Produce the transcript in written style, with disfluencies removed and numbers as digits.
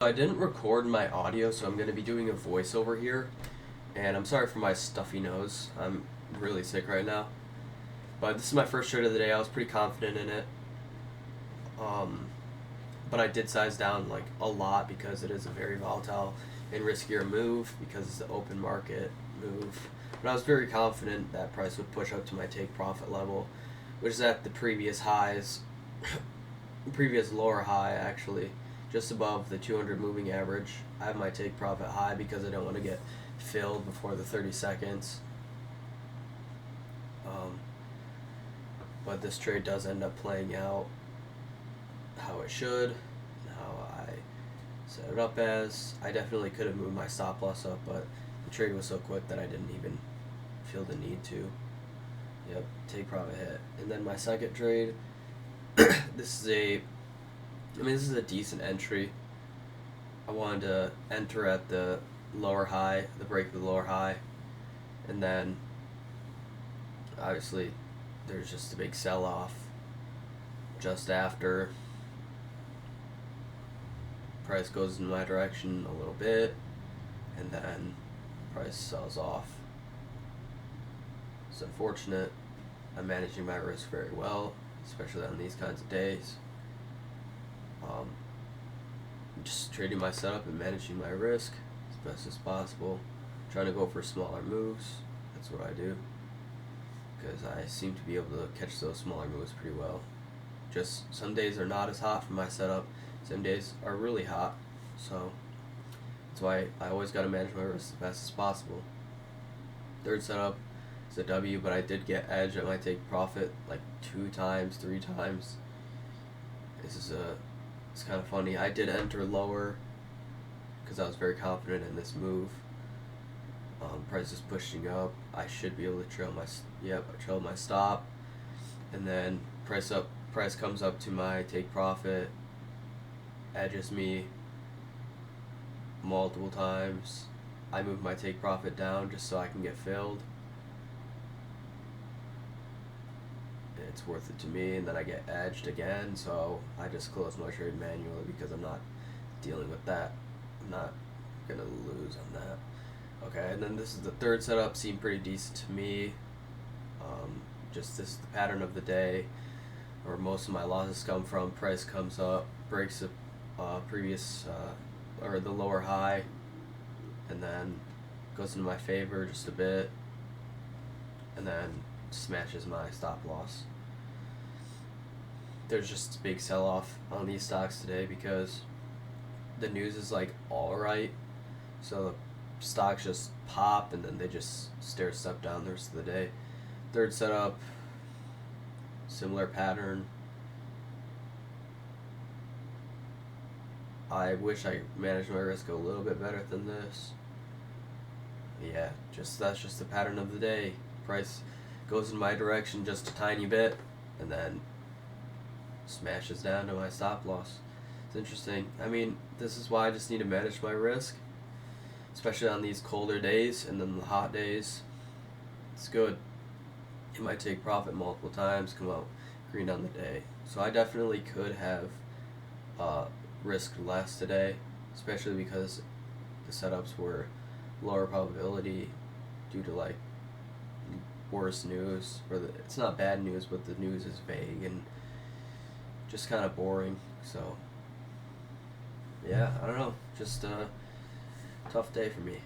I didn't record my audio, so I'm going to be doing a voiceover here. And I'm sorry for my stuffy nose. I'm really sick right now. But this is my first trade of the day. I was pretty confident in it. Um, but I did size down like a lot because it is a very volatile and riskier move because it's the open market move. But I was very confident that price would push up to my take profit level, which is at the previous highs, previous lower high actually, just above the 200 moving average. I have my take profit high because I don't want to get filled before the 30 seconds. Um, but this trade does end up playing out how it should, and how I set it up as. I definitely could have moved my stop loss up, but the trade was so quick that I didn't even feel the need to. Yep, take profit hit. And then my second trade, this is a decent entry. I wanted to enter at the lower high, the break of the lower high, and then obviously there's just a big sell-off just after. Price goes in my direction a little bit, and then price sells off. It's unfortunate. I'm managing my risk very well, especially on these kinds of days. Just trading my setup and managing my risk as best as possible. Trying to go for smaller moves. That's what I do, because I seem to be able to catch those smaller moves pretty well. Just some days are not as hot for my setup. Some days are really hot. So that's why I always got to manage my risk as best as possible. Third setup is a W, but I did get edge at my take profit like 2 times, 3 times. It's kind of funny. I did enter lower because I was very confident in this move. Price is pushing up. I should be able to trail my stop, and then price comes up to my take profit, edges me multiple times. I move my take profit down just so I can get filled. It's worth it to me, and then I get edged again, so I just close my trade manually because I'm not dealing with that. I'm not gonna lose on that. Okay, and then this is the third setup. Seemed pretty decent to me. Just this is the pattern of the day, where most of my losses come from. Price comes up, breaks a previous or the lower high, and then goes into my favor just a bit, and then smashes my stop loss. There's just a big sell-off on these stocks today because the news is like alright, so the stocks just pop and then they just stair step down the rest of the day. Third setup, similar pattern. I wish I managed my risk a little bit better than this. Yeah, that's just the pattern of the day. Price goes in my direction just a tiny bit and then smashes down to my stop loss. It's interesting. I mean, this is why I just need to manage my risk, especially on these colder days, and then the hot days. It's good. It might take profit multiple times, come out green on the day. So I definitely could have risked less today, especially because the setups were lower probability due to like worse news, it's not bad news, but the news is vague and just kind of boring. So yeah, I don't know, just a tough day for me.